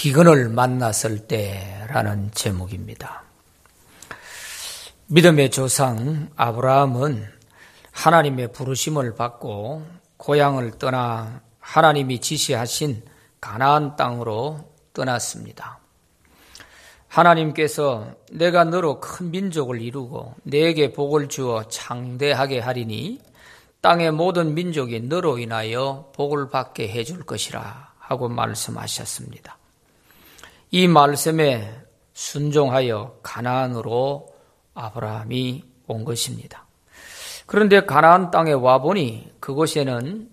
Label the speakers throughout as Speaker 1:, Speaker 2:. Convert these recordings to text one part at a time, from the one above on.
Speaker 1: 기근을 만났을 때라는 제목입니다. 믿음의 조상 아브라함은 하나님의 부르심을 받고 고향을 떠나 하나님이 지시하신 가나안 땅으로 떠났습니다. 하나님께서 내가 너로 큰 민족을 이루고 네게 복을 주어 창대하게 하리니 땅의 모든 민족이 너로 인하여 복을 받게 해줄 것이라 하고 말씀하셨습니다. 이 말씀에 순종하여 가나안으로 아브라함이 온 것입니다. 그런데 가나안 땅에 와보니 그곳에는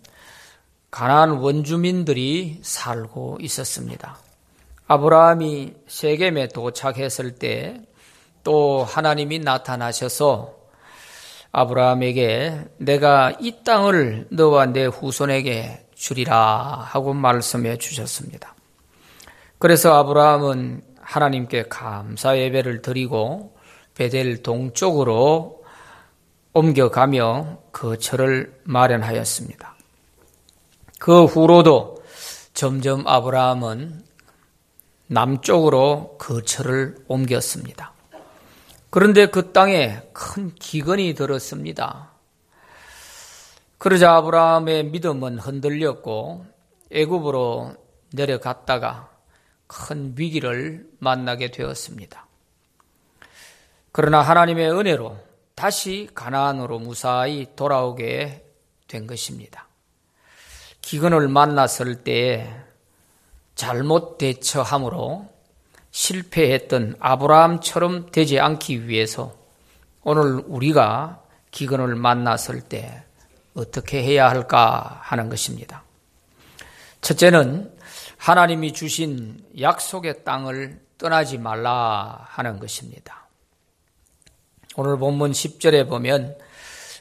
Speaker 1: 가나안 원주민들이 살고 있었습니다. 아브라함이 세겜에 도착했을 때 또 하나님이 나타나셔서 아브라함에게 내가 이 땅을 너와 내 후손에게 주리라 하고 말씀해 주셨습니다. 그래서 아브라함은 하나님께 감사 예배를 드리고 베델 동쪽으로 옮겨가며 거처를 마련하였습니다. 그 후로도 점점 아브라함은 남쪽으로 거처를 옮겼습니다. 그런데 그 땅에 큰 기근이 들었습니다. 그러자 아브라함의 믿음은 흔들렸고 애굽으로 내려갔다가 큰 위기를 만나게 되었습니다. 그러나 하나님의 은혜로 다시 가나안으로 무사히 돌아오게 된 것입니다. 기근을 만났을 때 잘못 대처함으로 실패했던 아브라함처럼 되지 않기 위해서 오늘 우리가 기근을 만났을 때 어떻게 해야 할까 하는 것입니다. 첫째는 하나님이 주신 약속의 땅을 떠나지 말라 하는 것입니다. 오늘 본문 10절에 보면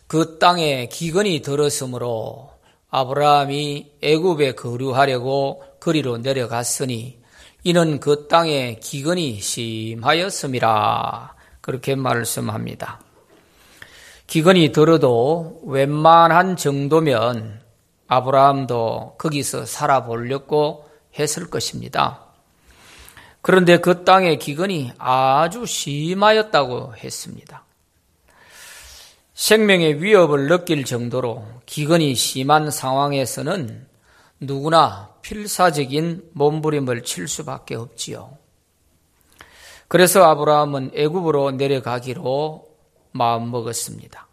Speaker 1: 그 땅에 기근이 들었으므로 아브라함이 애굽에 거류하려고 그리로 내려갔으니 이는 그 땅에 기근이 심하였음이라 그렇게 말씀합니다. 기근이 들어도 웬만한 정도면 아브라함도 거기서 살아보려고 했을 것입니다. 그런데 그 땅의 기근이 아주 심하였다고 했습니다. 생명의 위협을 느낄 정도로 기근이 심한 상황에서는 누구나 필사적인 몸부림을 칠 수밖에 없지요. 그래서 아브라함은 애굽으로 내려가기로 마음먹었습니다.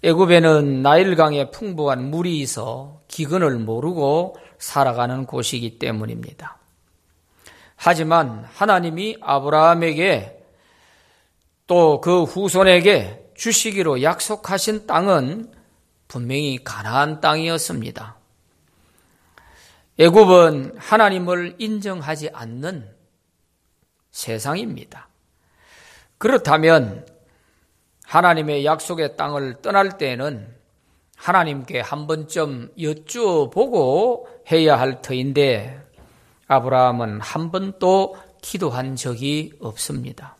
Speaker 1: 애굽에는 나일강에 풍부한 물이 있어 기근을 모르고 살아가는 곳이기 때문입니다. 하지만 하나님이 아브라함에게 또 그 후손에게 주시기로 약속하신 땅은 분명히 가나안 땅이었습니다. 애굽은 하나님을 인정하지 않는 세상입니다. 그렇다면 하나님의 약속의 땅을 떠날 때에는 하나님께 한 번쯤 여쭈어보고 해야 할 터인데 아브라함은 한 번도 기도한 적이 없습니다.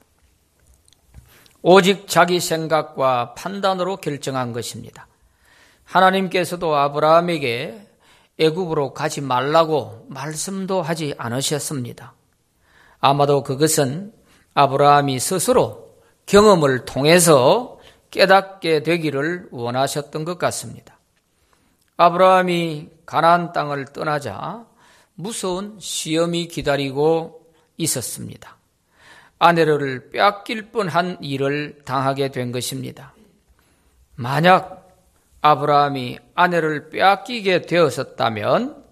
Speaker 1: 오직 자기 생각과 판단으로 결정한 것입니다. 하나님께서도 아브라함에게 애굽으로 가지 말라고 말씀도 하지 않으셨습니다. 아마도 그것은 아브라함이 스스로 경험을 통해서 깨닫게 되기를 원하셨던 것 같습니다. 아브라함이 가나안 땅을 떠나자 무서운 시험이 기다리고 있었습니다. 아내를 빼앗길 뻔한 일을 당하게 된 것입니다. 만약 아브라함이 아내를 빼앗기게 되었었다면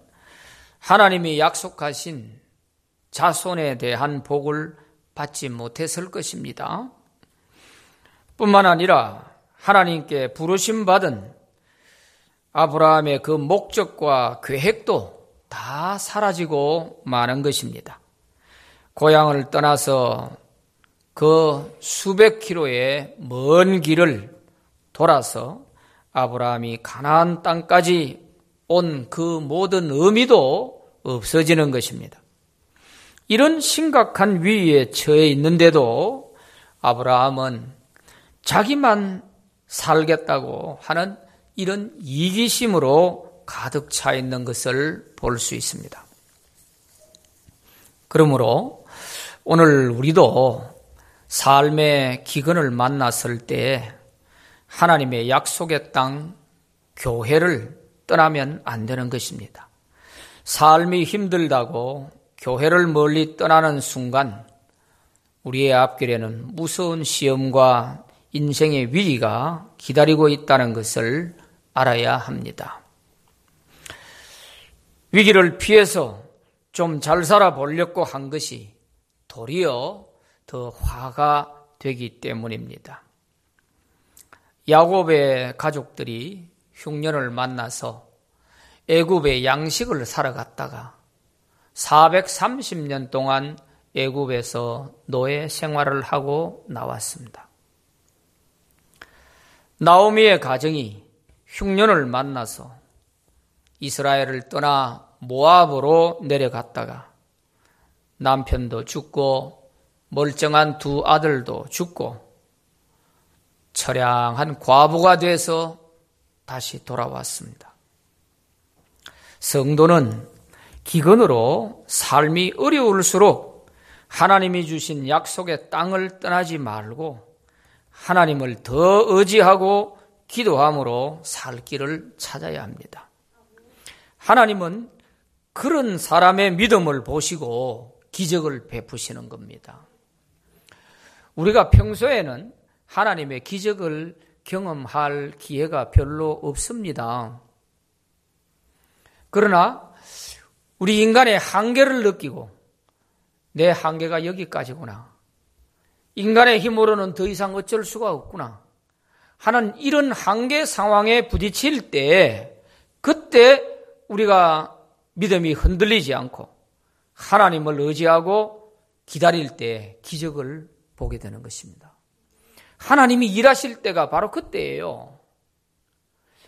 Speaker 1: 하나님이 약속하신 자손에 대한 복을 받지 못했을 것입니다. 뿐만 아니라 하나님께 부르심받은 아브라함의 그 목적과 계획도 다 사라지고 마는 것입니다. 고향을 떠나서 그 수백 킬로의 먼 길을 돌아서 아브라함이 가나안 땅까지 온 그 모든 의미도 없어지는 것입니다. 이런 심각한 위기에 처해 있는데도 아브라함은 자기만 살겠다고 하는 이런 이기심으로 가득 차 있는 것을 볼 수 있습니다. 그러므로 오늘 우리도 삶의 기근을 만났을 때 하나님의 약속의 땅 교회를 떠나면 안 되는 것입니다. 삶이 힘들다고 교회를 멀리 떠나는 순간 우리의 앞길에는 무서운 시험과 인생의 위기가 기다리고 있다는 것을 알아야 합니다. 위기를 피해서 좀 잘 살아보려고 한 것이 도리어 더 화가 되기 때문입니다. 야곱의 가족들이 흉년을 만나서 애굽의 양식을 사러 갔다가 430년 동안 애굽에서 노예 생활을 하고 나왔습니다. 나오미의 가정이 흉년을 만나서 이스라엘을 떠나 모압으로 내려갔다가 남편도 죽고 멀쩡한 두 아들도 죽고 처량한 과부가 돼서 다시 돌아왔습니다. 성도는 기근으로 삶이 어려울수록 하나님이 주신 약속의 땅을 떠나지 말고 하나님을 더 의지하고 기도함으로 살 길을 찾아야 합니다. 하나님은 그런 사람의 믿음을 보시고 기적을 베푸시는 겁니다. 우리가 평소에는 하나님의 기적을 경험할 기회가 별로 없습니다. 그러나 우리 인간의 한계를 느끼고 내 한계가 여기까지구나, 인간의 힘으로는 더 이상 어쩔 수가 없구나 하는 이런 한계 상황에 부딪힐 때, 그때 우리가 믿음이 흔들리지 않고 하나님을 의지하고 기다릴 때 기적을 보게 되는 것입니다. 하나님이 일하실 때가 바로 그때예요.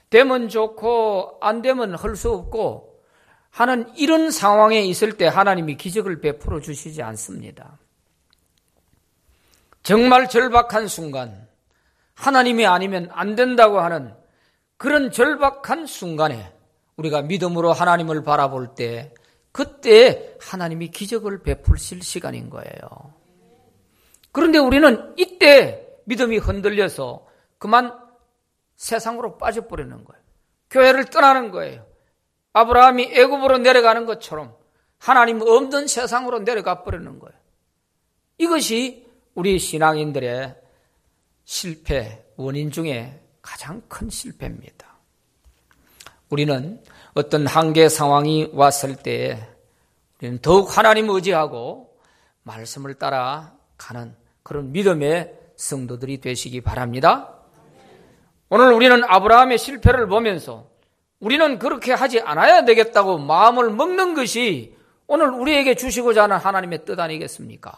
Speaker 1: 되면 좋고 안 되면 할 수 없고 하는 이런 상황에 있을 때 하나님이 기적을 베풀어 주시지 않습니다. 정말 절박한 순간, 하나님이 아니면 안 된다고 하는 그런 절박한 순간에 우리가 믿음으로 하나님을 바라볼 때, 그때 하나님이 기적을 베풀실 시간인 거예요. 그런데 우리는 이때 믿음이 흔들려서 그만 세상으로 빠져버리는 거예요. 교회를 떠나는 거예요. 아브라함이 애굽으로 내려가는 것처럼 하나님 없는 세상으로 내려가 버리는 거예요. 이것이 우리 신앙인들의 실패 원인 중에 가장 큰 실패입니다. 우리는 어떤 한계 상황이 왔을 때 우리는 더욱 하나님 의지하고 말씀을 따라가는 그런 믿음의 성도들이 되시기 바랍니다. 오늘 우리는 아브라함의 실패를 보면서 우리는 그렇게 하지 않아야 되겠다고 마음을 먹는 것이 오늘 우리에게 주시고자 하는 하나님의 뜻 아니겠습니까?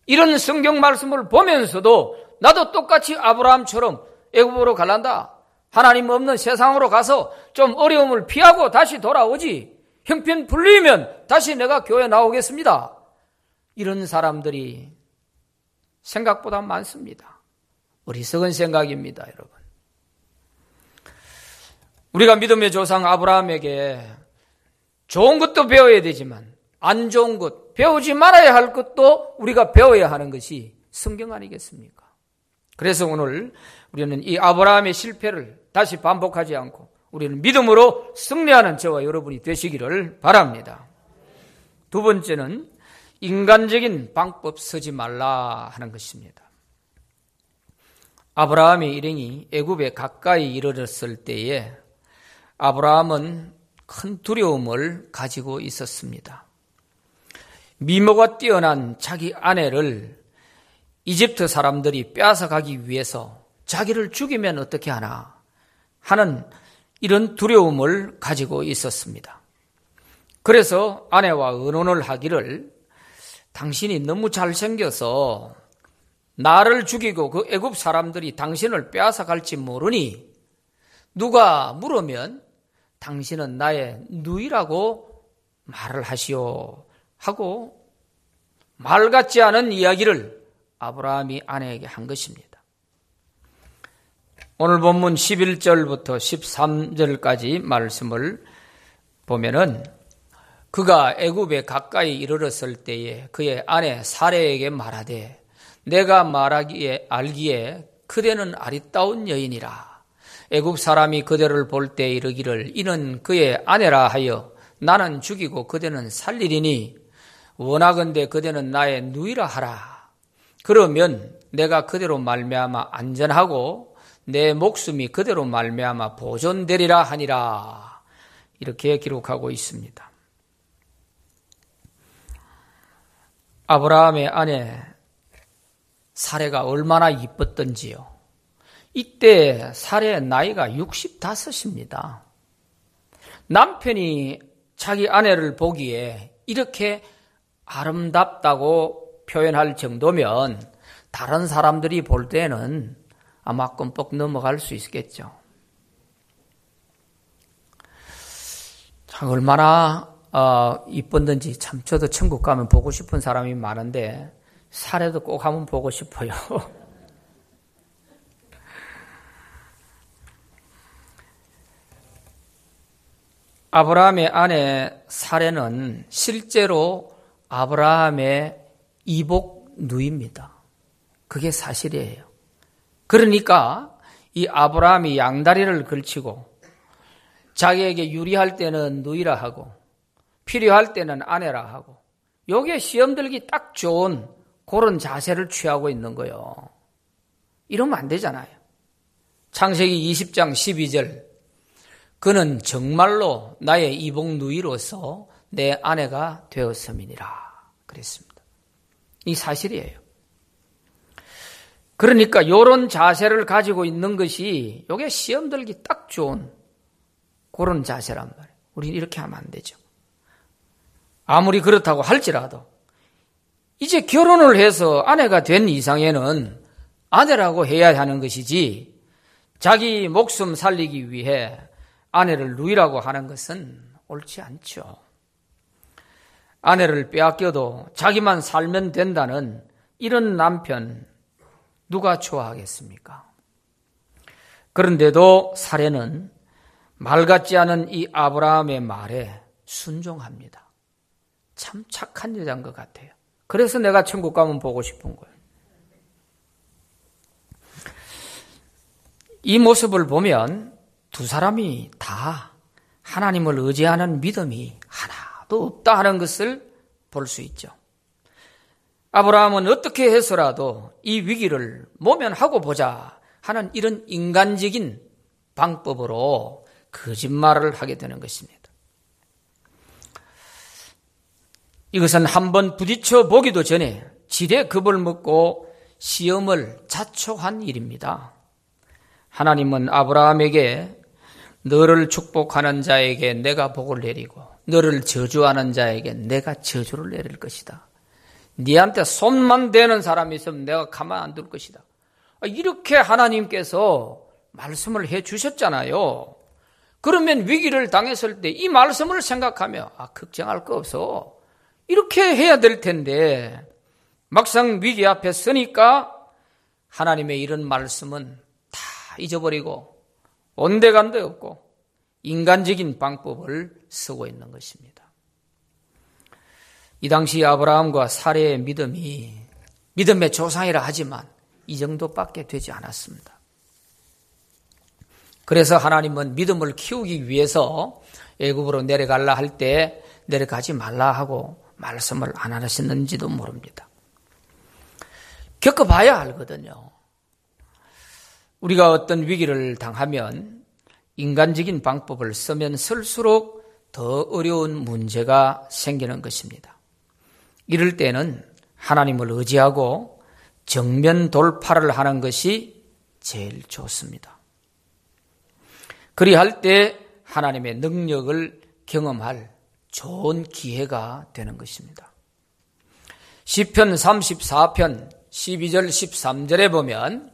Speaker 1: 이런 성경 말씀을 보면서도 나도 똑같이 아브라함처럼 애굽으로 갈란다, 하나님 없는 세상으로 가서 좀 어려움을 피하고 다시 돌아오지, 형편 풀리면 다시 내가 교회 나오겠습니다, 이런 사람들이 생각보다 많습니다. 어리석은 생각입니다, 여러분. 우리가 믿음의 조상 아브라함에게 좋은 것도 배워야 되지만 안 좋은 것, 배우지 말아야 할 것도 우리가 배워야 하는 것이 성경 아니겠습니까? 그래서 오늘 우리는 이 아브라함의 실패를 다시 반복하지 않고 우리는 믿음으로 승리하는 저와 여러분이 되시기를 바랍니다. 두 번째는 인간적인 방법 쓰지 말라 하는 것입니다. 아브라함의 일행이 애굽에 가까이 이르렀을 때에 아브라함은 큰 두려움을 가지고 있었습니다. 미모가 뛰어난 자기 아내를 이집트 사람들이 빼앗아가기 위해서 자기를 죽이면 어떻게 하나 하는 이런 두려움을 가지고 있었습니다. 그래서 아내와 의논을 하기를, 당신이 너무 잘생겨서 나를 죽이고 그 애굽 사람들이 당신을 빼앗아갈지 모르니 누가 물으면 당신은 나의 누이라고 말을 하시오 하고 말 같지 않은 이야기를 아브라함이 아내에게 한 것입니다. 오늘 본문 11절부터 13절까지 말씀을 보면은 그가 애굽에 가까이 이르렀을 때에 그의 아내 사레에게 말하되 내가 알기에 그대는 아리따운 여인이라. 애굽 사람이 그대를 볼 때 이르기를 이는 그의 아내라 하여 나는 죽이고 그대는 살리리니 원하건대 그대는 나의 누이라 하라. 그러면 내가 그대로 말미암아 안전하고 내 목숨이 그대로 말미암아 보존되리라 하니라. 이렇게 기록하고 있습니다. 아브라함의 아내 사레가 얼마나 이뻤던지요. 이때 사레의 나이가 65입니다. 남편이 자기 아내를 보기에 이렇게 아름답다고 표현할 정도면 다른 사람들이 볼 때는 아마 끔뻑 넘어갈 수 있겠죠. 참 얼마나 이뻤는지 참 저도 천국 가면 보고 싶은 사람이 많은데 사례도 꼭 한번 보고 싶어요. 아브라함의 아내 사레는 실제로 아브라함의 이복 누이입니다. 그게 사실이에요. 그러니까 이 아브라함이 양다리를 걸치고 자기에게 유리할 때는 누이라 하고 필요할 때는 아내라 하고 요게 시험 들기 딱 좋은 그런 자세를 취하고 있는 거예요. 이러면 안 되잖아요. 창세기 20장 12절 그는 정말로 나의 이복 누이로서 내 아내가 되었음이니라 그랬습니다. 이 사실이에요. 그러니까 이런 자세를 가지고 있는 것이 이게 시험 들기 딱 좋은 그런 자세란 말이에요. 우리는 이렇게 하면 안 되죠. 아무리 그렇다고 할지라도 이제 결혼을 해서 아내가 된 이상에는 아내라고 해야 하는 것이지 자기 목숨 살리기 위해 아내를 누이라고 하는 것은 옳지 않죠. 아내를 빼앗겨도 자기만 살면 된다는 이런 남편 누가 좋아하겠습니까? 그런데도 사레는 말 같지 않은 이 아브라함의 말에 순종합니다. 참 착한 여자인 것 같아요. 그래서 내가 천국 가면 보고 싶은 거예요. 이 모습을 보면 두 사람이 다 하나님을 의지하는 믿음이 하나도 없다 하는 것을 볼 수 있죠. 아브라함은 어떻게 해서라도 이 위기를 모면하고 보자 하는 이런 인간적인 방법으로 거짓말을 하게 되는 것입니다. 이것은 한번 부딪혀 보기도 전에 지레 겁을 먹고 시험을 자초한 일입니다. 하나님은 아브라함에게 너를 축복하는 자에게 내가 복을 내리고 너를 저주하는 자에게 내가 저주를 내릴 것이다. 네한테 손만 대는 사람이 있으면 내가 가만 안 둘 것이다. 이렇게 하나님께서 말씀을 해 주셨잖아요. 그러면 위기를 당했을 때 이 말씀을 생각하며 걱정할 거 없어. 이렇게 해야 될 텐데 막상 위기 앞에 서니까 하나님의 이런 말씀은 다 잊어버리고 온데간데 없고 인간적인 방법을 쓰고 있는 것입니다. 이 당시 아브라함과 사레의 믿음이 믿음의 조상이라 하지만 이 정도밖에 되지 않았습니다. 그래서 하나님은 믿음을 키우기 위해서 애굽으로 내려가려 할 때 내려가지 말라 하고 말씀을 안 하셨는지도 모릅니다. 겪어봐야 알거든요. 우리가 어떤 위기를 당하면 인간적인 방법을 쓰면 쓸수록 더 어려운 문제가 생기는 것입니다. 이럴 때는 하나님을 의지하고 정면 돌파를 하는 것이 제일 좋습니다. 그리할 때 하나님의 능력을 경험할 좋은 기회가 되는 것입니다. 시편 34편 12절 13절에 보면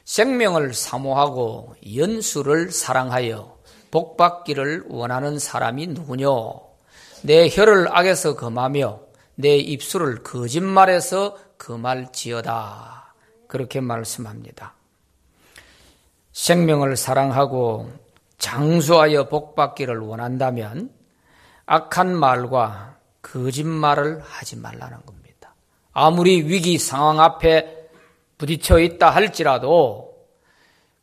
Speaker 1: 생명을 사모하고 연수를 사랑하여 복받기를 원하는 사람이 누구뇨? 내 혀를 악에서 금하며 내 입술을 거짓말에서 금할지어다. 그렇게 말씀합니다. 생명을 사랑하고 장수하여 복받기를 원한다면 악한 말과 거짓말을 하지 말라는 겁니다. 아무리 위기 상황 앞에 부딪혀 있다 할지라도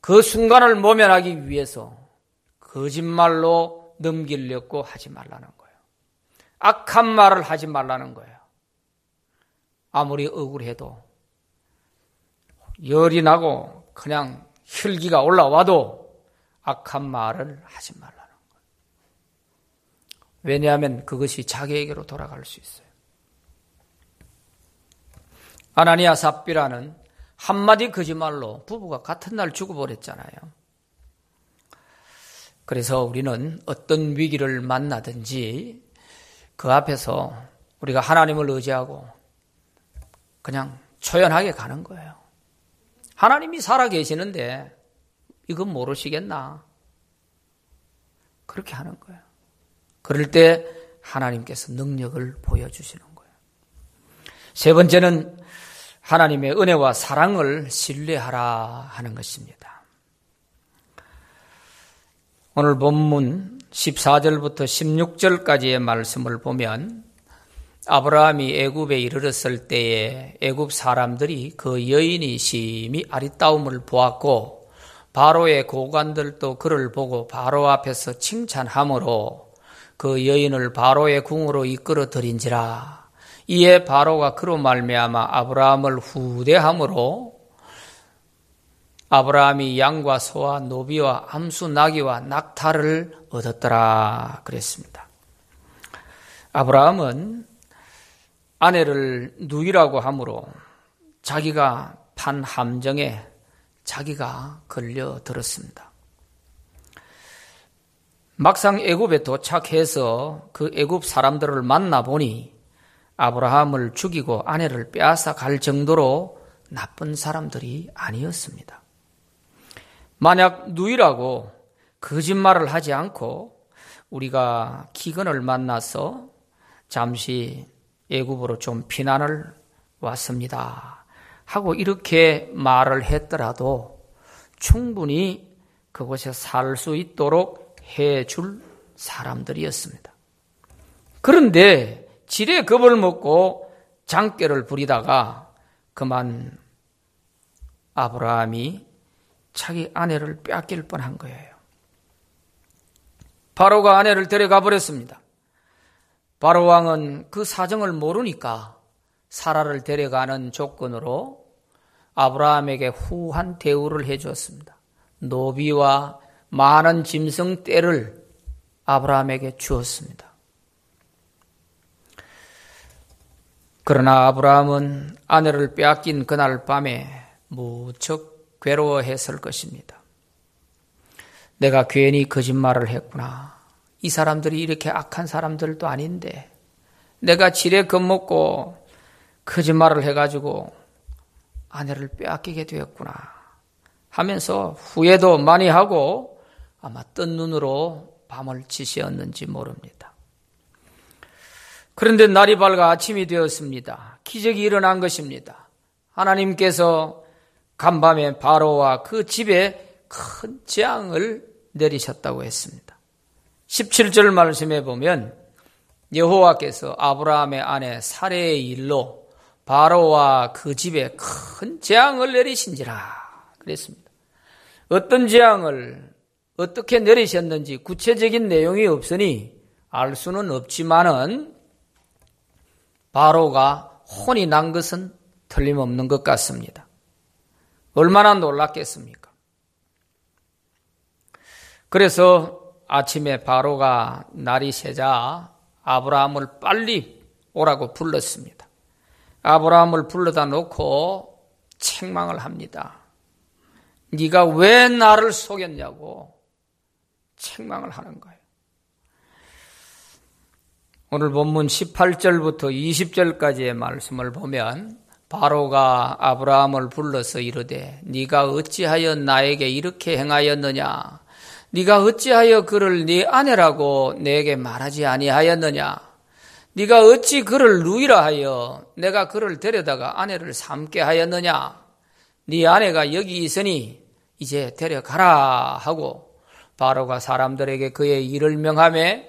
Speaker 1: 그 순간을 모면하기 위해서 거짓말로 넘기려고 하지 말라는 거예요. 악한 말을 하지 말라는 거예요. 아무리 억울해도 열이 나고 그냥 혈기가 올라와도 악한 말을 하지 말라는 거예요. 왜냐하면 그것이 자기에게로 돌아갈 수 있어요. 아나니아 삽비라는 한마디 거짓말로 부부가 같은 날 죽어버렸잖아요. 그래서 우리는 어떤 위기를 만나든지 그 앞에서 우리가 하나님을 의지하고 그냥 초연하게 가는 거예요. 하나님이 살아계시는데 이건 모르시겠나? 그렇게 하는 거예요. 그럴 때 하나님께서 능력을 보여주시는 거예요. 세 번째는 하나님의 은혜와 사랑을 신뢰하라 하는 것입니다. 오늘 본문 14절부터 16절까지의 말씀을 보면 아브라함이 애굽에 이르렀을 때에 애굽 사람들이 그 여인이 심히 아리따움을 보았고 바로의 고관들도 그를 보고 바로 앞에서 칭찬하므로 그 여인을 바로의 궁으로 이끌어 들인지라. 이에 바로가 그로 말미암아 아브라함을 후대함으로 아브라함이 양과 소와 노비와 암수 나귀와 낙타를 얻었더라 그랬습니다. 아브라함은 아내를 누이라고 하므로 자기가 판 함정에 자기가 걸려들었습니다. 막상 애굽에 도착해서 그 애굽 사람들을 만나보니 아브라함을 죽이고 아내를 빼앗아 갈 정도로 나쁜 사람들이 아니었습니다. 만약 누이라고 거짓말을 하지 않고 우리가 기근을 만나서 잠시 애굽으로 좀 피난을 왔습니다 하고 이렇게 말을 했더라도 충분히 그곳에 살 수 있도록 해줄 사람들이었습니다. 그런데 지레 겁을 먹고 장깨를 부리다가 그만 아브라함이 자기 아내를 빼앗길 뻔한 거예요. 바로가 아내를 데려가 버렸습니다. 바로 왕은 그 사정을 모르니까 사라를 데려가는 조건으로 아브라함에게 후한 대우를 해주었습니다. 노비와 많은 짐승 떼를 아브라함에게 주었습니다. 그러나 아브라함은 아내를 빼앗긴 그날 밤에 무척 괴로워했을 것입니다. 내가 괜히 거짓말을 했구나. 이 사람들이 이렇게 악한 사람들도 아닌데 내가 지레 겁먹고 거짓말을 해가지고 아내를 빼앗기게 되었구나 하면서 후회도 많이 하고 아마 뜬 눈으로 밤을 지새웠는지 모릅니다. 그런데 날이 밝아 아침이 되었습니다. 기적이 일어난 것입니다. 하나님께서 간밤에 바로와 그 집에 큰 재앙을 내리셨다고 했습니다. 17절 말씀에 보면 여호와께서 아브라함의 아내 사레의 일로 바로와 그 집에 큰 재앙을 내리신지라 그랬습니다. 어떤 재앙을 어떻게 내리셨는지 구체적인 내용이 없으니 알 수는 없지만은 바로가 혼이 난 것은 틀림없는 것 같습니다. 얼마나 놀랐겠습니까? 그래서 아침에 바로가 날이 새자 아브라함을 빨리 오라고 불렀습니다. 아브라함을 불러다 놓고 책망을 합니다. 네가 왜 나를 속였냐고 책망을 하는 거예요. 오늘 본문 18절부터 20절까지의 말씀을 보면 바로가 아브라함을 불러서 이르되 네가 어찌하여 나에게 이렇게 행하였느냐? 네가 어찌하여 그를 네 아내라고 내게 말하지 아니하였느냐? 네가 어찌 그를 누이라 하여 내가 그를 데려다가 아내를 삼게 하였느냐? 네 아내가 여기 있으니 이제 데려가라 하고 바로가 사람들에게 그의 일을 명하며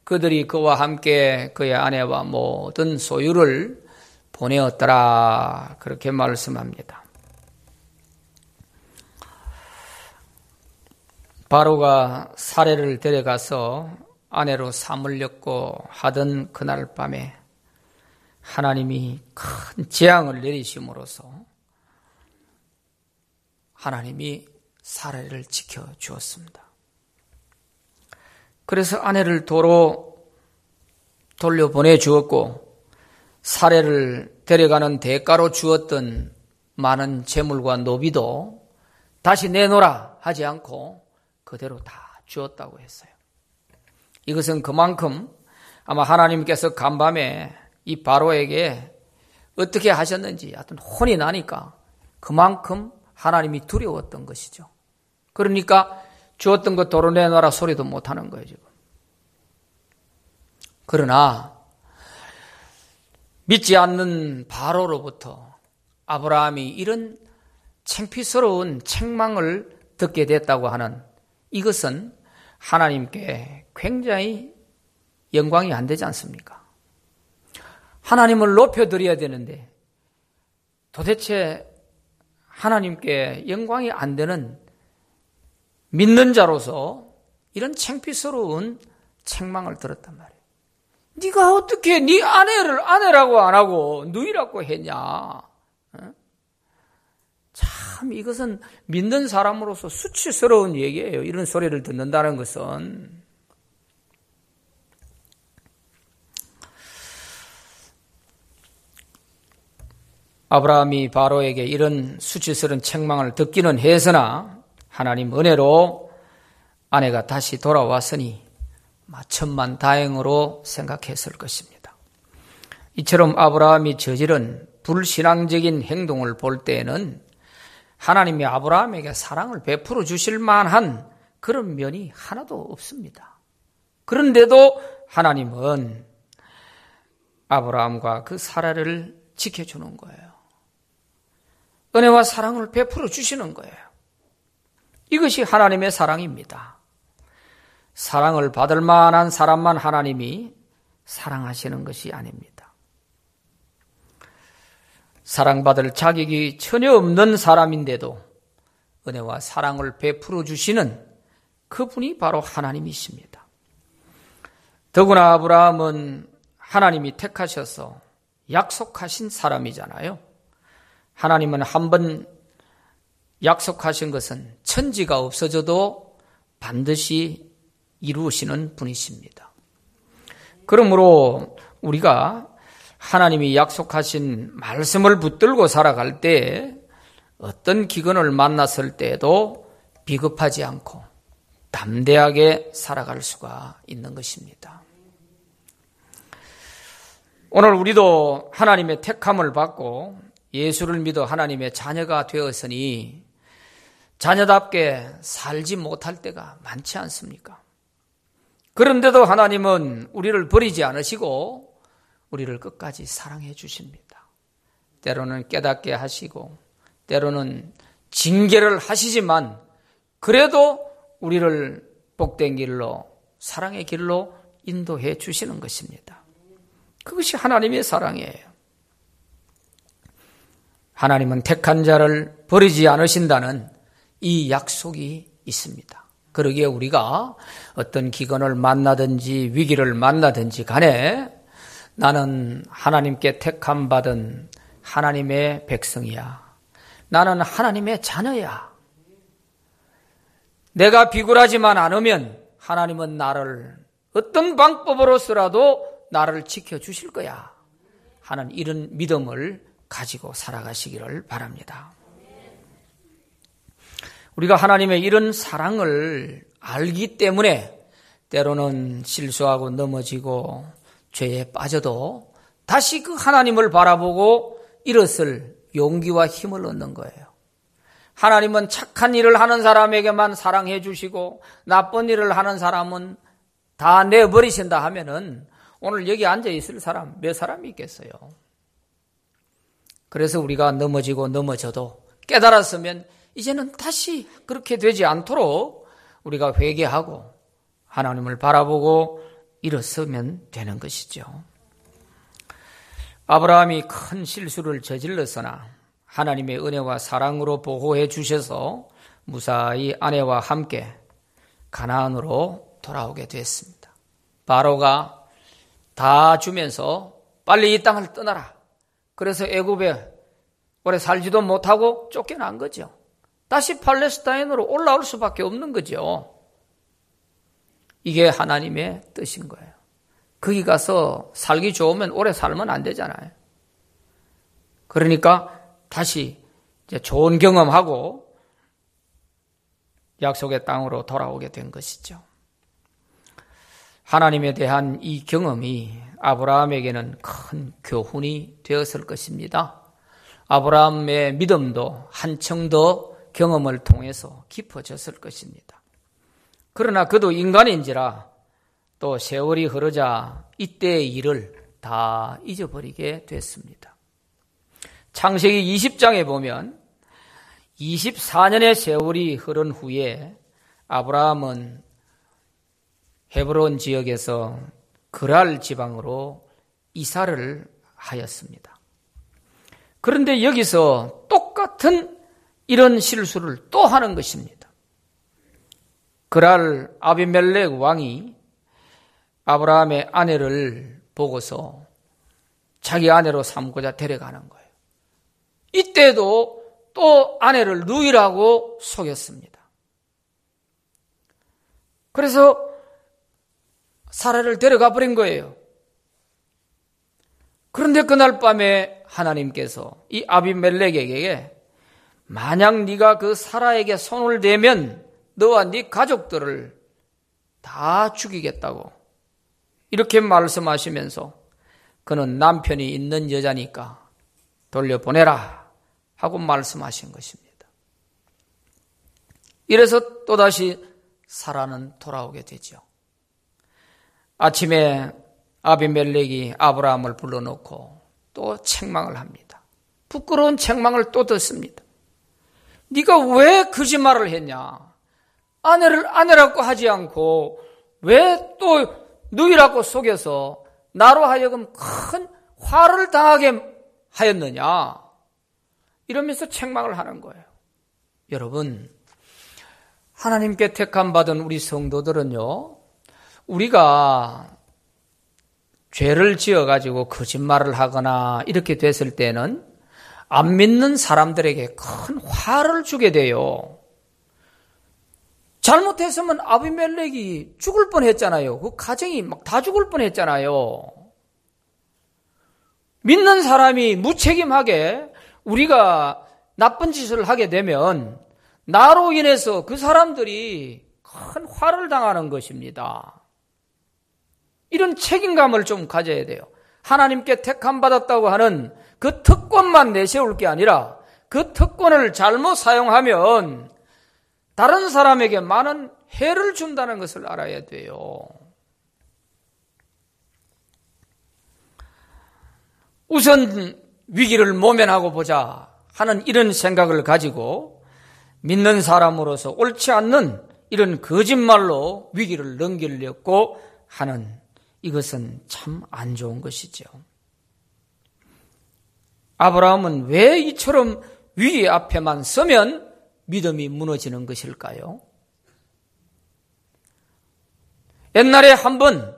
Speaker 1: 그들이 그와 함께 그의 아내와 모든 소유를 보내었더라. 그렇게 말씀합니다. 바로가 사례를 데려가서 아내로 삼으려고 하던 그날 밤에 하나님이 큰 재앙을 내리심으로써 하나님이 사례를 지켜주었습니다. 그래서 아내를 도로 돌려보내주었고 사례를 데려가는 대가로 주었던 많은 재물과 노비도 다시 내놓으라 하지 않고 그대로 다 주었다고 했어요. 이것은 그만큼 아마 하나님께서 간밤에 이 바로에게 어떻게 하셨는지 하여튼 혼이 나니까 그만큼 하나님이 두려웠던 것이죠. 그러니까 주었던 것 도로 내놔라 소리도 못하는 거예요 지금. 그러나 믿지 않는 바로로부터 아브라함이 이런 창피스러운 책망을 듣게 됐다고 하는 이것은 하나님께 굉장히 영광이 안 되지 않습니까? 하나님을 높여드려야 되는데 도대체 하나님께 영광이 안 되는 믿는 자로서 이런 창피스러운 책망을 들었단 말이에요. 네가 어떻게 네 아내를 아내라고 안 하고 누이라고 했냐? 참 이것은 믿는 사람으로서 수치스러운 얘기예요. 이런 소리를 듣는다는 것은. 아브라함이 바로에게 이런 수치스러운 책망을 듣기는 했으나 하나님 은혜로 아내가 다시 돌아왔으니 천만다행으로 생각했을 것입니다. 이처럼 아브라함이 저지른 불신앙적인 행동을 볼 때에는 하나님이 아브라함에게 사랑을 베풀어 주실 만한 그런 면이 하나도 없습니다. 그런데도 하나님은 아브라함과 그 사라를 지켜주는 거예요. 은혜와 사랑을 베풀어 주시는 거예요. 이것이 하나님의 사랑입니다. 사랑을 받을 만한 사람만 하나님이 사랑하시는 것이 아닙니다. 사랑받을 자격이 전혀 없는 사람인데도 은혜와 사랑을 베풀어 주시는 그분이 바로 하나님이십니다. 더구나 아브라함은 하나님이 택하셔서 약속하신 사람이잖아요. 하나님은 한번 약속하신 것은 천지가 없어져도 반드시 이루시는 분이십니다. 그러므로 우리가 하나님이 약속하신 말씀을 붙들고 살아갈 때 어떤 기근을 만났을 때에도 비겁하지 않고 담대하게 살아갈 수가 있는 것입니다. 오늘 우리도 하나님의 택함을 받고 예수를 믿어 하나님의 자녀가 되었으니 자녀답게 살지 못할 때가 많지 않습니까? 그런데도 하나님은 우리를 버리지 않으시고 우리를 끝까지 사랑해 주십니다. 때로는 깨닫게 하시고 때로는 징계를 하시지만 그래도 우리를 복된 길로 사랑의 길로 인도해 주시는 것입니다. 그것이 하나님의 사랑이에요. 하나님은 택한 자를 버리지 않으신다는 이 약속이 있습니다. 그러기에 우리가 어떤 기근을 만나든지 위기를 만나든지 간에 나는 하나님께 택함 받은 하나님의 백성이야. 나는 하나님의 자녀야. 내가 비굴하지만 않으면 하나님은 나를 어떤 방법으로서라도 나를 지켜주실 거야 하는 이런 믿음을 가지고 살아가시기를 바랍니다. 우리가 하나님의 이런 사랑을 알기 때문에 때로는 실수하고 넘어지고 죄에 빠져도 다시 그 하나님을 바라보고 일어설 용기와 힘을 얻는 거예요. 하나님은 착한 일을 하는 사람에게만 사랑해 주시고 나쁜 일을 하는 사람은 다 내버리신다 하면은 오늘 여기 앉아 있을 사람 몇 사람이 있겠어요? 그래서 우리가 넘어지고 넘어져도 깨달았으면 이제는 다시 그렇게 되지 않도록 우리가 회개하고 하나님을 바라보고 일어서면 되는 것이죠. 아브라함이 큰 실수를 저질렀으나 하나님의 은혜와 사랑으로 보호해 주셔서 무사히 아내와 함께 가나안으로 돌아오게 됐습니다. 바로가 다 주면서 빨리 이 땅을 떠나라. 그래서 애굽에 오래 살지도 못하고 쫓겨난 거죠. 다시 팔레스타인으로 올라올 수밖에 없는 거죠. 이게 하나님의 뜻인 거예요. 거기 가서 살기 좋으면 오래 살면 안 되잖아요. 그러니까 다시 이제 좋은 경험하고 약속의 땅으로 돌아오게 된 것이죠. 하나님에 대한 이 경험이 아브라함에게는 큰 교훈이 되었을 것입니다. 아브라함의 믿음도 한층 더 경험을 통해서 깊어졌을 것입니다. 그러나 그도 인간인지라 또 세월이 흐르자 이때의 일을 다 잊어버리게 됐습니다. 창세기 20장에 보면 24년의 세월이 흐른 후에 아브라함은 헤브론 지역에서 그랄 지방으로 이사를 하였습니다. 그런데 여기서 똑같은 이런 실수를 또 하는 것입니다. 그랄 아비멜렉 왕이 아브라함의 아내를 보고서 자기 아내로 삼고자 데려가는 거예요. 이때도 또 아내를 누이라고 속였습니다. 그래서 사라를 데려가 버린 거예요. 그런데 그날 밤에 하나님께서 이 아비멜렉에게 만약 네가 그 사라에게 손을 대면 너와 네 가족들을 다 죽이겠다고 이렇게 말씀하시면서 그는 남편이 있는 여자니까 돌려보내라 하고 말씀하신 것입니다. 이래서 또다시 사라는 돌아오게 되죠. 아침에 아비멜렉이 아브라함을 불러놓고 또 책망을 합니다. 부끄러운 책망을 또 듣습니다. 네가 왜 거짓말을 했냐? 아내를 아내라고 하지 않고 왜 또 누이라고 속여서 나로 하여금 큰 화를 당하게 하였느냐? 이러면서 책망을 하는 거예요. 여러분, 하나님께 택함받은 우리 성도들은요, 우리가 죄를 지어가지고 거짓말을 하거나 이렇게 됐을 때는 안 믿는 사람들에게 큰 화를 주게 돼요. 잘못했으면 아비멜렉이 죽을 뻔했잖아요. 그 가정이 막 다 죽을 뻔했잖아요. 믿는 사람이 무책임하게 우리가 나쁜 짓을 하게 되면 나로 인해서 그 사람들이 큰 화를 당하는 것입니다. 이런 책임감을 좀 가져야 돼요. 하나님께 택함받았다고 하는 그 특권만 내세울 게 아니라 그 특권을 잘못 사용하면 다른 사람에게 많은 해를 준다는 것을 알아야 돼요. 우선 위기를 모면하고 보자 하는 이런 생각을 가지고 믿는 사람으로서 옳지 않는 이런 거짓말로 위기를 넘기려고 하는 이것은 참 안 좋은 것이죠. 아브라함은 왜 이처럼 위기 앞에만 서면 믿음이 무너지는 것일까요? 옛날에 한번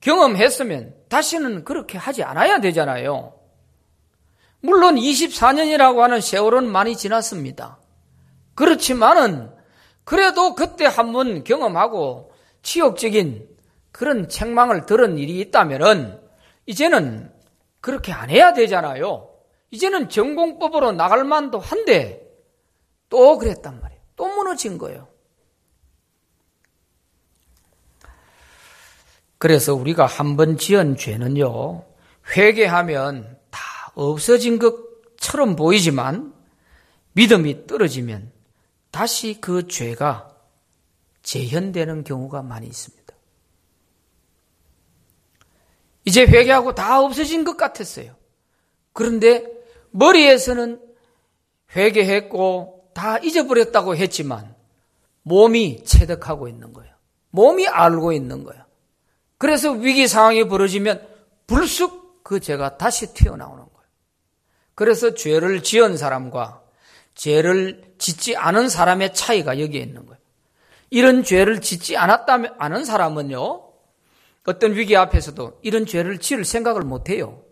Speaker 1: 경험했으면 다시는 그렇게 하지 않아야 되잖아요. 물론 24년이라고 하는 세월은 많이 지났습니다. 그렇지만은 그래도 그때 한번 경험하고 치욕적인 그런 책망을 들은 일이 있다면은 이제는 그렇게 안 해야 되잖아요. 이제는 전공법으로 나갈 만도 한데 또 그랬단 말이에요. 또 무너진 거예요. 그래서 우리가 한번 지은 죄는요, 회개하면 다 없어진 것처럼 보이지만 믿음이 떨어지면 다시 그 죄가 재현되는 경우가 많이 있습니다. 이제 회개하고 다 없어진 것 같았어요. 그런데 머리에서는 회개했고 다 잊어버렸다고 했지만 몸이 체득하고 있는 거예요. 몸이 알고 있는 거예요. 그래서 위기 상황이 벌어지면 불쑥 그 죄가 다시 튀어나오는 거예요. 그래서 죄를 지은 사람과 죄를 짓지 않은 사람의 차이가 여기에 있는 거예요. 이런 죄를 짓지 않은 사람은요, 어떤 위기 앞에서도 이런 죄를 지을 생각을 못 해요.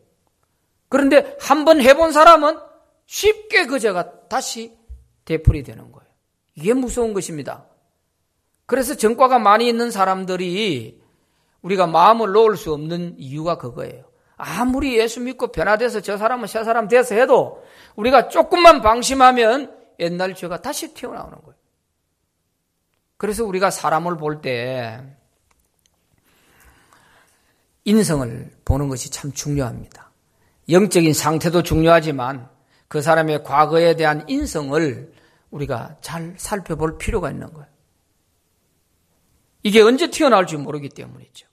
Speaker 1: 그런데 한번 해본 사람은 쉽게 그 죄가 다시 되풀이 되는 거예요. 이게 무서운 것입니다. 그래서 전과가 많이 있는 사람들이 우리가 마음을 놓을 수 없는 이유가 그거예요. 아무리 예수 믿고 변화돼서 저 사람은 새 사람 돼서 해도 우리가 조금만 방심하면 옛날 죄가 다시 튀어나오는 거예요. 그래서 우리가 사람을 볼 때 인성을 보는 것이 참 중요합니다. 영적인 상태도 중요하지만 그 사람의 과거에 대한 인성을 우리가 잘 살펴볼 필요가 있는 거예요. 이게 언제 튀어나올지 모르기 때문이죠.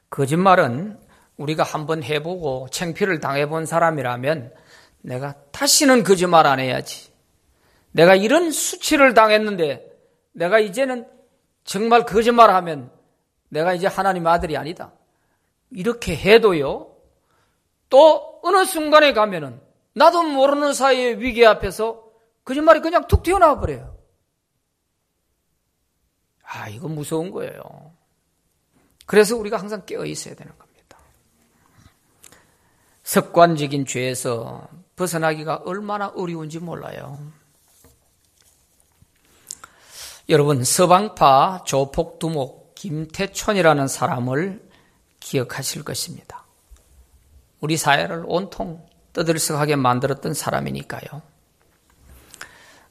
Speaker 1: 거짓말은 우리가 한번 해보고 창피를 당해본 사람이라면 내가 다시는 거짓말 안 해야지. 내가 이런 수치를 당했는데 내가 이제는 정말 거짓말하면 내가 이제 하나님 아들이 아니다. 이렇게 해도요. 또 어느 순간에 가면은 나도 모르는 사이에 위기 앞에서 거짓말이 그냥 툭 튀어나와 버려요. 이거 무서운 거예요. 그래서 우리가 항상 깨어 있어야 되는 겁니다. 습관적인 죄에서 벗어나기가 얼마나 어려운지 몰라요. 여러분, 서방파 조폭두목 김태촌이라는 사람을 기억하실 것입니다. 우리 사회를 온통 떠들썩하게 만들었던 사람이니까요.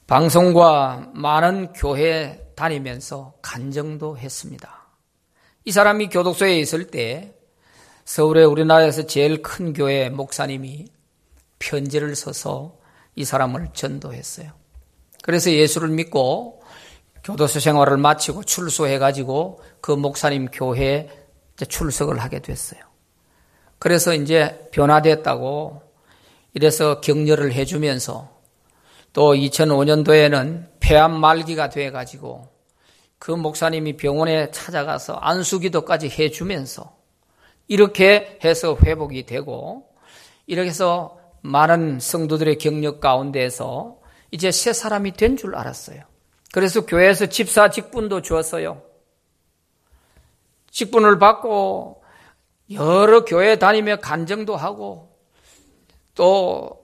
Speaker 1: 방송과 많은 교회 다니면서 간증도 했습니다. 이 사람이 교독소에 있을 때 서울에 우리나라에서 제일 큰 교회 목사님이 편지를 써서 이 사람을 전도했어요. 그래서 예수를 믿고 교도소 생활을 마치고 출소해가지고 그 목사님 교회에 출석을 하게 됐어요. 그래서 이제 변화됐다고 이래서 격려를 해주면서 또 2005년도에는 폐암 말기가 돼가지고 그 목사님이 병원에 찾아가서 안수기도까지 해주면서 이렇게 해서 회복이 되고 이렇게 해서 많은 성도들의 격려 가운데에서 이제 새 사람이 된 줄 알았어요. 그래서 교회에서 집사 직분도 주었어요. 직분을 받고 여러 교회 다니며 간증도 하고 또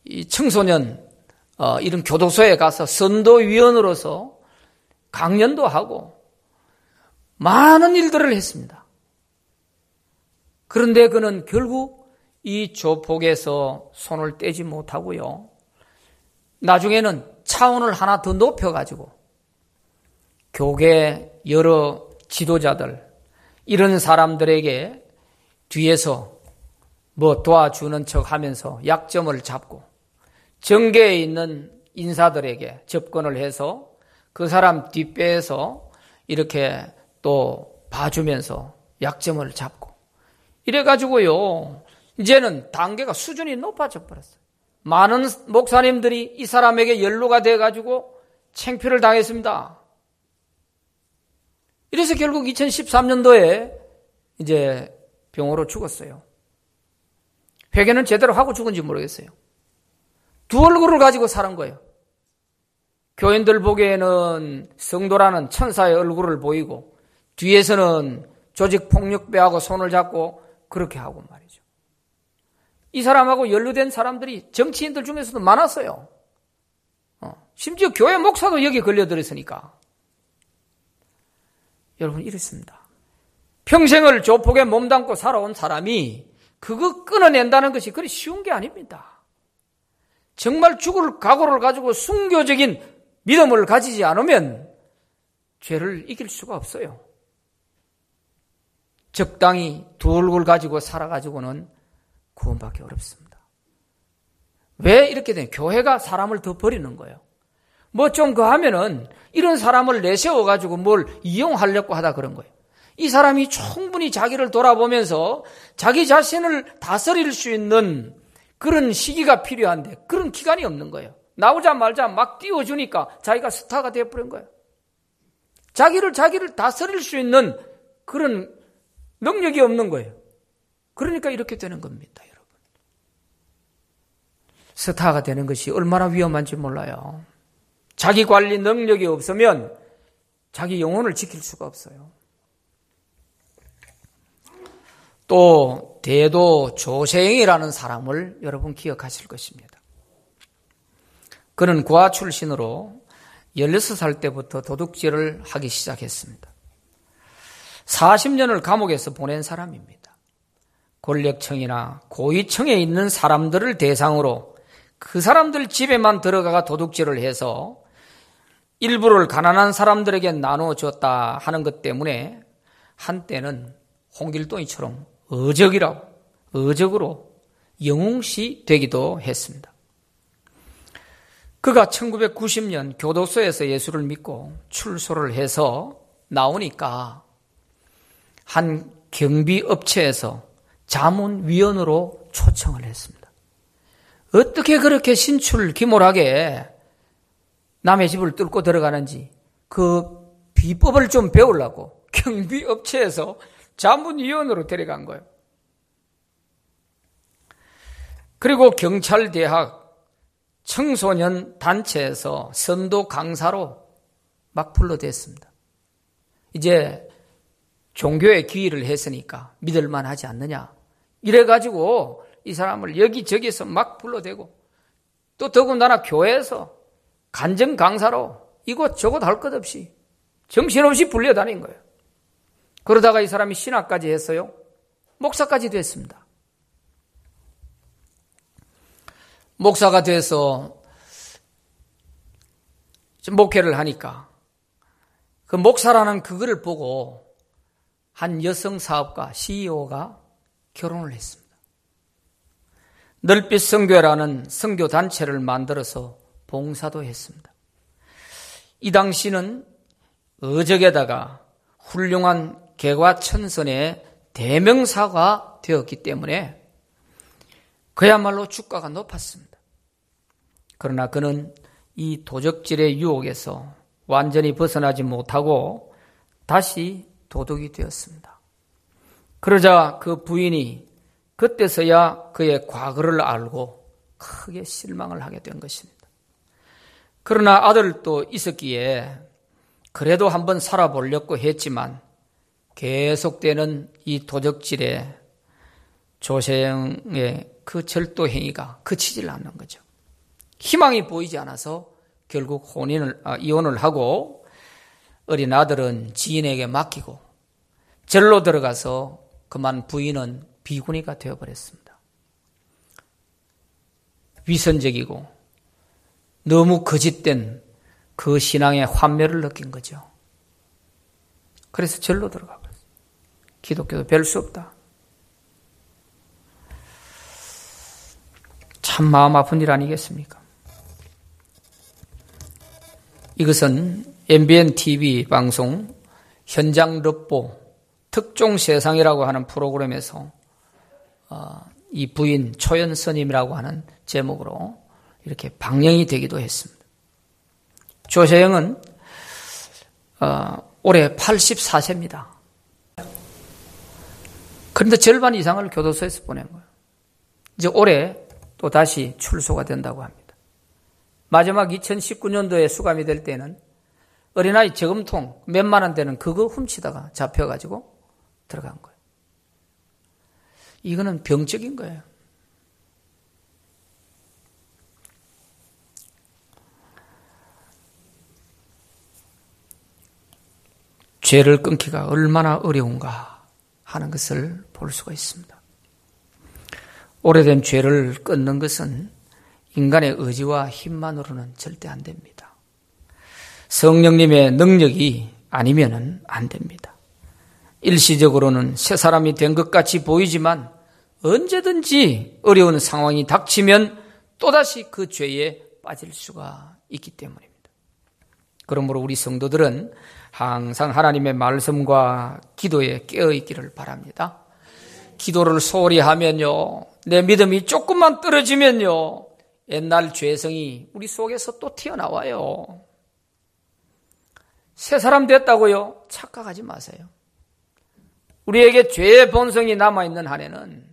Speaker 1: 이 청소년 이런 교도소에 가서 선도위원으로서 강연도 하고 많은 일들을 했습니다. 그런데 그는 결국 이 조폭에서 손을 떼지 못하고요. 나중에는 차원을 하나 더 높여가지고 교계 여러 지도자들 이런 사람들에게 뒤에서 뭐 도와주는 척 하면서 약점을 잡고 정계에 있는 인사들에게 접근을 해서 그 사람 뒷배에서 이렇게 또 봐주면서 약점을 잡고 이래가지고요. 이제는 단계가 수준이 높아져 버렸어요. 많은 목사님들이 이 사람에게 연루가 돼가지고 창피를 당했습니다. 이래서 결국 2013년도에 이제 병으로 죽었어요. 회개는 제대로 하고 죽은지 모르겠어요. 두 얼굴을 가지고 사는 거예요. 교인들 보기에는 성도라는 천사의 얼굴을 보이고 뒤에서는 조직폭력배하고 손을 잡고 그렇게 하고 말이죠. 이 사람하고 연루된 사람들이 정치인들 중에서도 많았어요. 심지어 교회 목사도 여기 걸려들었으니까. 여러분 이렇습니다. 평생을 조폭에 몸담고 살아온 사람이 그거 끊어낸다는 것이 그리 쉬운 게 아닙니다. 정말 죽을 각오를 가지고 순교적인 믿음을 가지지 않으면 죄를 이길 수가 없어요. 적당히 두 얼굴 가지고 살아가지고는 구원받기 어렵습니다. 왜 이렇게 된? 교회가 사람을 더 버리는 거예요. 뭐 좀 그 하면은 이런 사람을 내세워가지고 뭘 이용하려고 하다 그런 거예요. 이 사람이 충분히 자기를 돌아보면서 자기 자신을 다스릴 수 있는 그런 시기가 필요한데 그런 기간이 없는 거예요. 나오자마자 막 띄워주니까 자기가 스타가 되어버린 거예요. 자기를 다스릴 수 있는 그런 능력이 없는 거예요. 그러니까 이렇게 되는 겁니다, 여러분. 스타가 되는 것이 얼마나 위험한지 몰라요. 자기 관리 능력이 없으면 자기 영혼을 지킬 수가 없어요. 또 대도 조세영이라는 사람을 여러분 기억하실 것입니다. 그는 고아 출신으로 16살 때부터 도둑질을 하기 시작했습니다. 40년을 감옥에서 보낸 사람입니다. 권력층이나 고위층에 있는 사람들을 대상으로 그 사람들 집에만 들어가 도둑질을 해서 일부를 가난한 사람들에게 나눠줬다 하는 것 때문에 한때는 홍길동이처럼 어적으로 영웅시 되기도 했습니다. 그가 1990년 교도소에서 예수를 믿고 출소를 해서 나오니까 한 경비업체에서 자문위원으로 초청을 했습니다. 어떻게 그렇게 신출귀몰하게 남의 집을 뚫고 들어가는지 그 비법을 좀 배우려고 경비업체에서 자문위원으로 데려간 거예요. 그리고 경찰대학 청소년 단체에서 선도 강사로 막 불러댔습니다. 이제 종교에 귀의를 했으니까 믿을만 하지 않느냐. 이래가지고 이 사람을 여기저기서 막 불러대고 또 더군다나 교회에서 간증 강사로 이곳저곳 할 것 없이 정신없이 불려다닌 거예요. 그러다가 이 사람이 신학까지 했어요. 목사까지 됐습니다. 목사가 돼서 목회를 하니까 그 목사라는 그거를 보고 한 여성 사업가 CEO가 결혼을 했습니다. 넓빛 선교라는 선교 단체를 만들어서 봉사도 했습니다. 이 당시는 어적에다가 훌륭한 개과천선의 대명사가 되었기 때문에 그야말로 주가가 높았습니다. 그러나 그는 이 도적질의 유혹에서 완전히 벗어나지 못하고 다시 도둑이 되었습니다. 그러자 그 부인이 그때서야 그의 과거를 알고 크게 실망을 하게 된 것입니다. 그러나 아들도 있었기에 그래도 한번 살아보려고 했지만 계속되는 이 도적질에 조세영의 그 절도 행위가 그치질 않는 거죠. 희망이 보이지 않아서 결국 이혼을 하고 어린 아들은 지인에게 맡기고 절로 들어가서 그만 부인은 비구니가 되어버렸습니다. 위선적이고 너무 거짓된 그 신앙의 환멸을 느낀 거죠. 그래서 절로 들어가 버렸어요. 기독교도 별 수 없다. 참 마음 아픈 일 아니겠습니까? 이것은 MBN TV 방송 현장 럽보 특종 세상이라고 하는 프로그램에서 이 부인 초연스님이라고 하는 제목으로 이렇게 방영이 되기도 했습니다. 조세영은 올해 84세입니다. 그런데 절반 이상을 교도소에서 보낸 거예요. 이제 올해 또 다시 출소가 된다고 합니다. 마지막 2019년도에 수감이 될 때는 어린아이 저금통 몇만 원 되는 그거 훔치다가 잡혀가지고 들어간 거예요. 이거는 병적인 거예요. 죄를 끊기가 얼마나 어려운가 하는 것을 볼 수가 있습니다. 오래된 죄를 끊는 것은 인간의 의지와 힘만으로는 절대 안 됩니다. 성령님의 능력이 아니면은 안 됩니다. 일시적으로는 새 사람이 된 것 같이 보이지만 언제든지 어려운 상황이 닥치면 또다시 그 죄에 빠질 수가 있기 때문입니다. 그러므로 우리 성도들은 항상 하나님의 말씀과 기도에 깨어있기를 바랍니다. 기도를 소홀히 하면요, 내 믿음이 조금만 떨어지면요, 옛날 죄성이 우리 속에서 또 튀어나와요. 새 사람 됐다고요? 착각하지 마세요. 우리에게 죄의 본성이 남아있는 한에는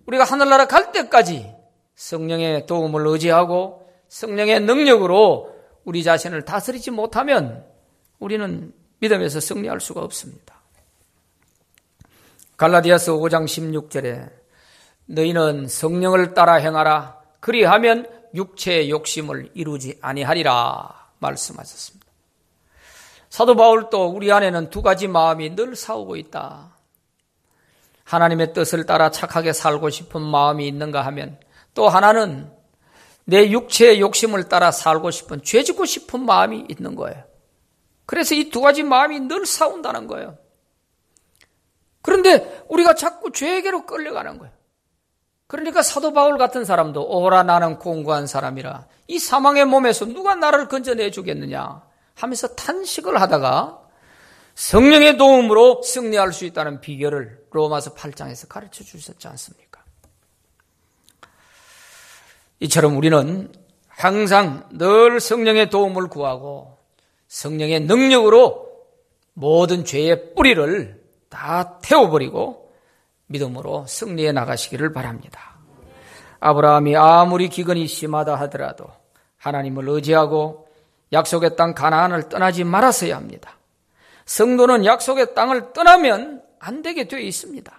Speaker 1: 우리가 하늘나라 갈 때까지 성령의 도움을 의지하고 성령의 능력으로 우리 자신을 다스리지 못하면 우리는 믿음에서 승리할 수가 없습니다. 갈라디아서 5장 16절에 너희는 성령을 따라 행하라. 그리하면 육체의 욕심을 이루지 아니하리라 말씀하셨습니다. 사도 바울도 우리 안에는 두 가지 마음이 늘 싸우고 있다. 하나님의 뜻을 따라 착하게 살고 싶은 마음이 있는가 하면 또 하나는 내 육체의 욕심을 따라 살고 싶은, 죄짓고 싶은 마음이 있는 거예요. 그래서 이 두 가지 마음이 늘 싸운다는 거예요. 그런데 우리가 자꾸 죄에게로 끌려가는 거예요. 그러니까 사도 바울 같은 사람도 오라 나는 공고한 사람이라 이 사망의 몸에서 누가 나를 건져내 주겠느냐 하면서 탄식을 하다가 성령의 도움으로 승리할 수 있다는 비결을 로마서 8장에서 가르쳐 주셨지 않습니까? 이처럼 우리는 항상 늘 성령의 도움을 구하고 성령의 능력으로 모든 죄의 뿌리를 다 태워버리고 믿음으로 승리해 나가시기를 바랍니다. 아브라함이 아무리 기근이 심하다 하더라도 하나님을 의지하고 약속의 땅 가나안을 떠나지 말았어야 합니다. 성도는 약속의 땅을 떠나면 안 되게 되어 있습니다.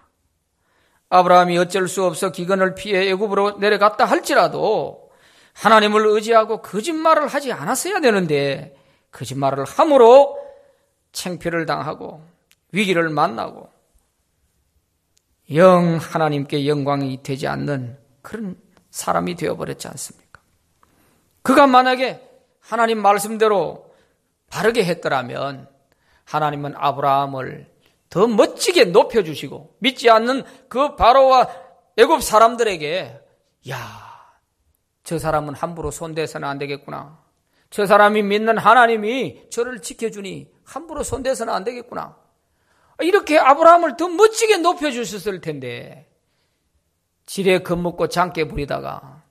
Speaker 1: 아브라함이 어쩔 수 없어 기근을 피해 애굽으로 내려갔다 할지라도 하나님을 의지하고 거짓말을 하지 않았어야 되는데 거짓말을 함으로 창피를 당하고 위기를 만나고 영 하나님께 영광이 되지 않는 그런 사람이 되어버렸지 않습니까? 그가 만약에 하나님 말씀대로 바르게 했더라면 하나님은 아브라함을 더 멋지게 높여주시고 믿지 않는 그 바로와 애굽 사람들에게 저 사람은 함부로 손대서는 안 되겠구나. 저 사람이 믿는 하나님이 저를 지켜주니 함부로 손대서는 안 되겠구나. 이렇게 아브라함을 더 멋지게 높여주셨을 텐데 지레 겁먹고 장깨 부리다가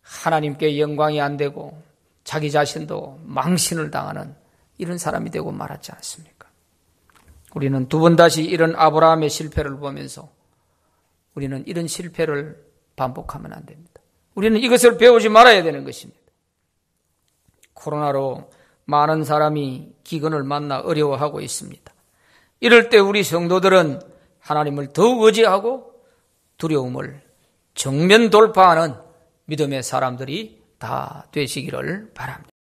Speaker 1: 하나님께 영광이 안 되고 자기 자신도 망신을 당하는 이런 사람이 되고 말았지 않습니까? 우리는 두 번 다시 이런 아브라함의 실패를 보면서 우리는 이런 실패를 반복하면 안 됩니다. 우리는 이것을 배우지 말아야 되는 것입니다. 코로나로 많은 사람이 기근을 만나 어려워하고 있습니다. 이럴 때 우리 성도들은 하나님을 더욱 의지하고 두려움을 정면 돌파하는 믿음의 사람들이 다 되시기를 바랍니다.